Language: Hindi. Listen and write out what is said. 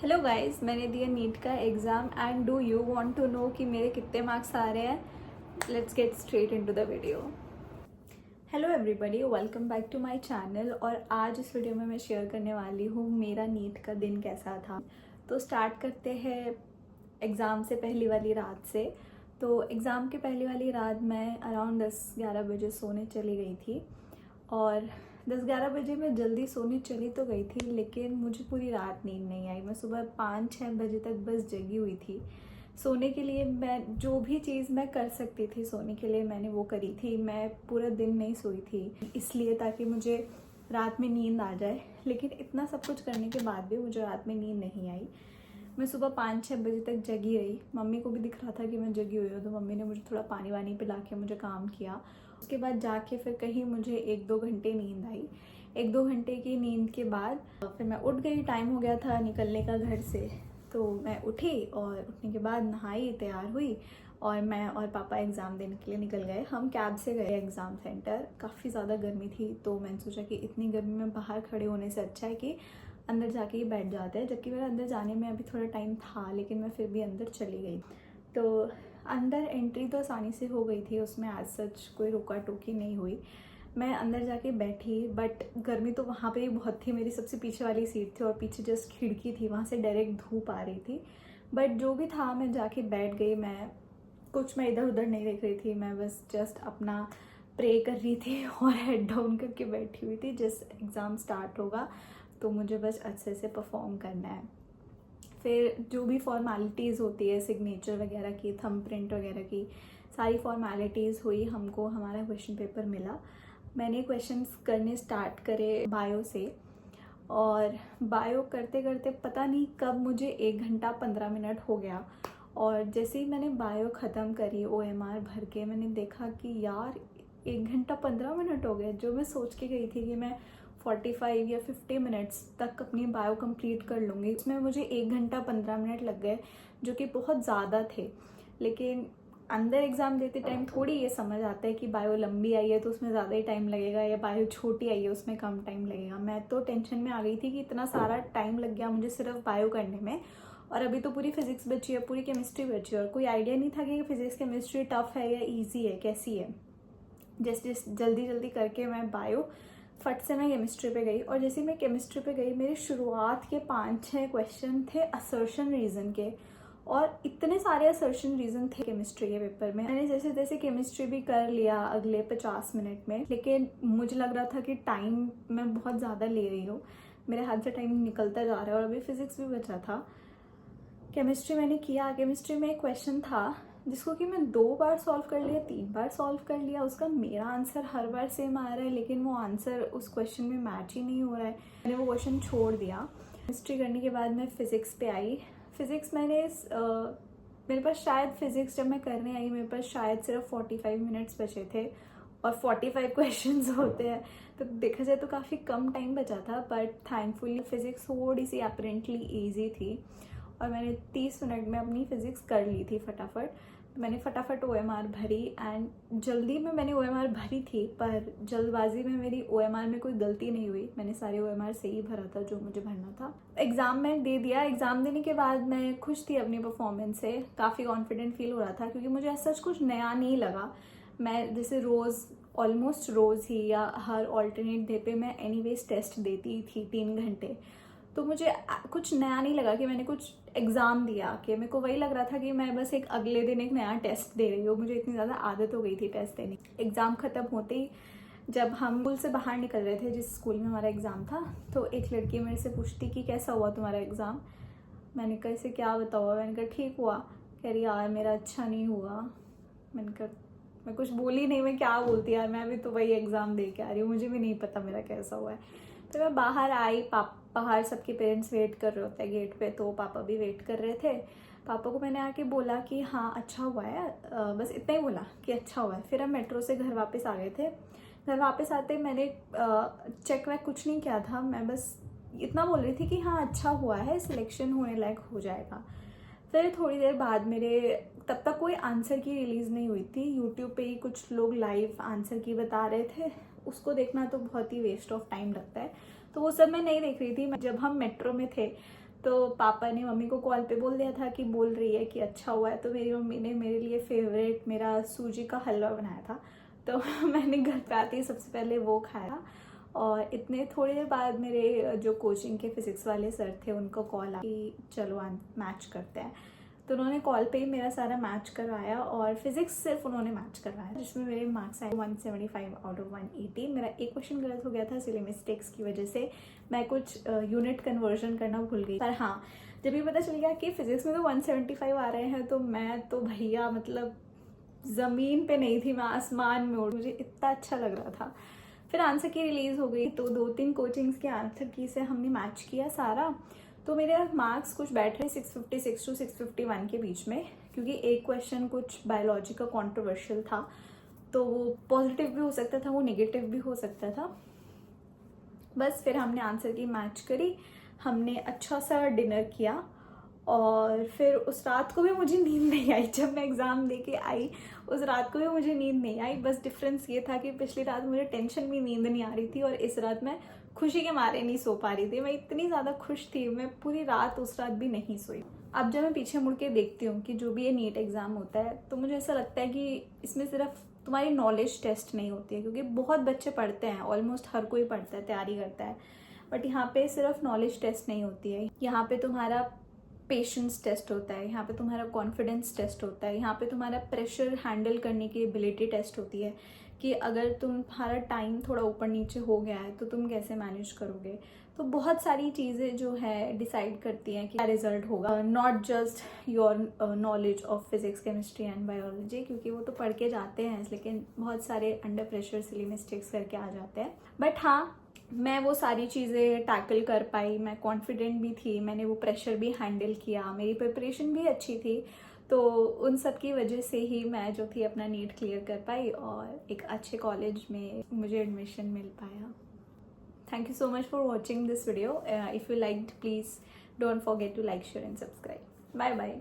हेलो गाइस, मैंने दिया नीट का exam and do you want to know कि मेरे कितने मार्क्स आ रहे हैं। Let's get straight into the video. Hello everybody, welcome back to my channel. और आज इस वीडियो में मैं शेयर करने वाली हूँ मेरा नीट का दिन कैसा था। तो स्टार्ट करते हैं एग्ज़ाम से पहली वाली रात से। तो एग्ज़ाम की पहली वाली रात मैं अराउंड 10-11 बजे सोने चली गई थी। और 10-11 बजे मैं जल्दी सोने चली तो गई थी, लेकिन मुझे पूरी रात नींद नहीं आई। मैं सुबह 5-6 बजे तक बस जगी हुई थी। सोने के लिए मैं जो भी चीज़ मैं कर सकती थी सोने के लिए मैंने वो करी थी। मैं पूरा दिन नहीं सोई थी इसलिए ताकि मुझे रात में नींद आ जाए, लेकिन इतना सब कुछ करने के बाद भी मुझे रात में नींद नहीं आई। मैं सुबह 5-6 बजे तक जगी रही। मम्मी को भी दिख रहा था कि मैं जगी हुई हूँ, तो मम्मी ने मुझे थोड़ा पानी वानी पिला के मुझे काम किया। उसके बाद जाके फिर कहीं मुझे 1-2 घंटे नींद आई। 1-2 घंटे की नींद के बाद फिर मैं उठ गई। टाइम हो गया था निकलने का घर से, तो मैं उठी और उठने के बाद नहाई, तैयार हुई और मैं और पापा एग्ज़ाम देने के लिए निकल गए। हम कैब से गए एग्ज़ाम सेंटर। काफ़ी ज़्यादा गर्मी थी, तो मैंने सोचा कि इतनी गर्मी में बाहर खड़े होने से अच्छा है कि अंदर जाके ही बैठ जाते हैं। जबकि मेरा अंदर जाने में अभी थोड़ा टाइम था, लेकिन मैं फिर भी अंदर चली गई। तो अंदर एंट्री तो आसानी से हो गई थी, उसमें आज सच कोई रोका टोकी नहीं हुई। मैं अंदर जाके बैठी, बट गर्मी तो वहाँ पे ही बहुत थी। मेरी सबसे पीछे वाली सीट थी और पीछे जस्ट खिड़की थी, वहाँ से डायरेक्ट धूप आ रही थी। बट जो भी था, मैं जाके बैठ गई। मैं इधर उधर नहीं देख रही थी, मैं बस जस्ट अपना प्रे कर रही थी और हेड डाउन करके बैठी हुई थी। जिस एग्ज़ाम स्टार्ट होगा तो मुझे बस अच्छे से परफॉर्म करना है। फिर जो भी फॉर्मेलिटीज़ होती है, सिग्नेचर वगैरह की, थंब प्रिंट वगैरह की, सारी फॉर्मेलिटीज़ हुई। हमको हमारा क्वेश्चन पेपर मिला। मैंने क्वेश्चंस करने स्टार्ट करे बायो से, और बायो करते करते पता नहीं कब मुझे 1 घंटा 15 मिनट हो गया। और जैसे ही मैंने बायो ख़त्म करी OMR भर के, मैंने देखा कि यार 1 घंटा 15 मिनट हो गए। जो मैं सोच के गई थी कि मैं 45 या 50 मिनट्स तक अपनी बायो कंप्लीट कर लूँगी, उसमें मुझे 1 घंटा 15 मिनट लग गए, जो कि बहुत ज़्यादा थे। लेकिन अंदर एग्ज़ाम देते टाइम थोड़ी ये समझ आता है कि बायो लंबी आई है तो उसमें ज़्यादा ही टाइम लगेगा, या बायो छोटी आई है उसमें कम टाइम लगेगा। मैं तो टेंशन में आ गई थी कि इतना सारा टाइम लग गया मुझे सिर्फ बायो करने में, और अभी तो पूरी फिजिक्स बची है, पूरी केमिस्ट्री बची है, और कोई आइडिया नहीं था कि फिजिक्स केमिस्ट्री टफ है या ईजी है, कैसी है। जैसे जल्दी जल्दी करके मैं बायो फट से मैं केमिस्ट्री पे गई। और जैसे मैं केमिस्ट्री पे गई, मेरे शुरुआत के 5-6 क्वेश्चन थे असर्शन रीज़न के, और इतने सारे असर्शन रीज़न थे केमिस्ट्री के पेपर में। मैंने जैसे जैसे केमिस्ट्री भी कर लिया अगले 50 मिनट में, लेकिन मुझे लग रहा था कि टाइम मैं बहुत ज़्यादा ले रही हूँ, मेरे हाथ से टाइम निकलता जा रहा है। और अभी फिजिक्स भी बचा था। केमिस्ट्री मैंने किया। केमिस्ट्री में एक क्वेश्चन था जिसको कि मैं 2 बार सॉल्व कर लिया, 3 बार सॉल्व कर लिया। उसका मेरा आंसर हर बार सेम आ रहा है, लेकिन वो आंसर उस क्वेश्चन में मैच ही नहीं हो रहा है। मैंने वो क्वेश्चन छोड़ दिया। केमिस्ट्री करने के बाद मैं फिज़िक्स पे आई। फिज़िक्स मेरे पास शायद फिज़िक्स जब मैं करने आई, मेरे पास शायद सिर्फ 45 मिनट्स बचे थे, और 45 क्वेश्चंस होते हैं, तो देखा जाए तो काफ़ी कम टाइम बचा था। बट थैंकफुली फिज़िक्स थोड़ी सी अपेरेंटली ईजी थी, और मैंने 30 मिनट में अपनी फ़िज़िक्स कर ली थी फटाफट। तो मैंने फटाफट OMR भरी, एंड जल्दी में मैंने OMR भरी थी, पर जल्दबाजी में मेरी OMR में कोई गलती नहीं हुई। मैंने सारे OMR सही भरा था जो मुझे भरना था। एग्ज़ाम मैंने दे दिया। एग्ज़ाम देने के बाद मैं खुश थी अपनी परफॉर्मेंस से, काफ़ी कॉन्फिडेंट फील हो रहा था, क्योंकि मुझे ऐसा कुछ नया नहीं लगा। मैं जैसे रोज़, ऑलमोस्ट रोज़ ही या हर ऑल्टरनेट डे पे मैं एनीवेज टेस्ट देती थी 3 घंटे, तो मुझे कुछ नया नहीं लगा कि मैंने कुछ एग्ज़ाम दिया। कि मेरे को वही लग रहा था कि मैं बस एक अगले दिन एक नया टेस्ट दे रही हूँ। मुझे इतनी ज़्यादा आदत हो गई थी टेस्ट देने की। एग्ज़ाम ख़त्म होते ही जब हम स्कूल से बाहर निकल रहे थे, जिस स्कूल में हमारा एग्ज़ाम था, तो एक लड़की मेरे से पूछती कि कैसा हुआ तुम्हारा एग्ज़ाम। मैंने कहा इसे क्या बताओ। मैंने कहा ठीक हुआ। कह रही यार मेरा अच्छा नहीं हुआ। मैंने कहा मैं कुछ बोली नहीं, मैं क्या बोलती यार, मैं भी तो वही एग्ज़ाम दे के आ रही हूँ, मुझे भी नहीं पता मेरा कैसा हुआ है। तो मैं बाहर आई। बाहर सबके पेरेंट्स वेट कर रहे होते हैं गेट पे, तो पापा भी वेट कर रहे थे। पापा को मैंने आके बोला कि हाँ अच्छा हुआ है, बस इतना ही बोला कि अच्छा हुआ है। फिर हम मेट्रो से घर वापस आ गए थे। घर वापस आते मैंने चेक वैक कुछ नहीं किया था, मैं बस इतना बोल रही थी कि हाँ अच्छा हुआ है, सिलेक्शन होने लायक हो जाएगा। फिर थोड़ी देर बाद तब तक कोई आंसर की रिलीज़ नहीं हुई थी। यूट्यूब पे ही कुछ लोग लाइव आंसर की बता रहे थे, उसको देखना तो बहुत ही वेस्ट ऑफ टाइम लगता है, तो वो सब मैं नहीं देख रही थी। जब हम मेट्रो में थे तो पापा ने मम्मी को कॉल पे बोल दिया था कि बोल रही है कि अच्छा हुआ है, तो मेरी मम्मी ने मेरे लिए फेवरेट मेरा सूजी का हलवा बनाया था। तो मैंने घर पे आते ही सबसे पहले वो खाया। और इतने थोड़ी देर बाद मेरे जो कोचिंग के फिज़िक्स वाले सर थे उनको कॉल आया कि चलो मैच करते हैं। तो उन्होंने कॉल पे ही मेरा सारा मैच करवाया और फिज़िक्स सिर्फ उन्होंने मैच करवाया, जिसमें मेरे मार्क्स आए 175 आउट ऑफ 180। मेरा एक क्वेश्चन गलत हो गया था सिली मिस्टेक्स की वजह से, मैं कुछ यूनिट कन्वर्जन करना भूल गई। पर हाँ, जब ये पता चल गया कि फिज़िक्स में तो 175 आ रहे हैं तो मैं तो भैया मतलब ज़मीन पे नहीं थी, मैं आसमान में उड़, मुझे इतना अच्छा लग रहा था। फिर आंसर की रिलीज़ हो गई तो 2-3 कोचिंग्स के आंसर की से हमने मैच किया सारा। तो मेरे मार्क्स कुछ बैठ रहे 656 टू 651 के बीच में, क्योंकि एक क्वेश्चन कुछ बायोलॉजी का कॉन्ट्रोवर्शियल था, तो वो पॉजिटिव भी हो सकता था, वो नेगेटिव भी हो सकता था। बस फिर हमने आंसर की मैच करी, हमने अच्छा सा डिनर किया और फिर उस रात को भी मुझे नींद नहीं आई। जब मैं एग्ज़ाम दे के आई उस रात को भी मुझे नींद नहीं आई। बस डिफरेंस ये था कि पिछली रात मुझे टेंशन में नींद नहीं आ रही थी और इस रात मैं खुशी के मारे नहीं सो पा रही थी। मैं इतनी ज़्यादा खुश थी, मैं पूरी रात उस रात भी नहीं सोई। अब जब मैं पीछे मुड़ के देखती हूँ कि जो भी ये नीट एग्ज़ाम होता है, तो मुझे ऐसा लगता है कि इसमें सिर्फ तुम्हारी नॉलेज टेस्ट नहीं होती है, क्योंकि बहुत बच्चे पढ़ते हैं, ऑलमोस्ट हर कोई पढ़ता है, तैयारी करता है, बट यहाँ पे सिर्फ नॉलेज टेस्ट नहीं होती है। यहाँ पे तुम्हारा पेशेंस टेस्ट होता है, यहाँ पे तुम्हारा कॉन्फिडेंस टेस्ट होता है, यहाँ पे तुम्हारा प्रेशर हैंडल करने की एबिलिटी टेस्ट होती है कि अगर तुम्हारा टाइम थोड़ा ऊपर नीचे हो गया है तो तुम कैसे मैनेज करोगे। तो बहुत सारी चीज़ें जो है डिसाइड करती हैं कि क्या रिजल्ट होगा, not just your knowledge of physics, chemistry and biology, क्योंकि वो तो पढ़ के जाते हैं, लेकिन बहुत सारे अंडर प्रेशर सिली मिस्टेक्स करके आ जाते हैं। बट हाँ, मैं वो सारी चीज़ें टैकल कर पाई, मैं कॉन्फिडेंट भी थी, मैंने वो प्रेशर भी हैंडल किया, मेरी प्रिपरेशन भी अच्छी थी। तो उन सब की वजह से ही मैं जो थी अपना नीट क्लियर कर पाई और एक अच्छे कॉलेज में मुझे एडमिशन मिल पाया। Thank you so much for watching this video. If you liked, please don't forget to like, share and subscribe. Bye bye.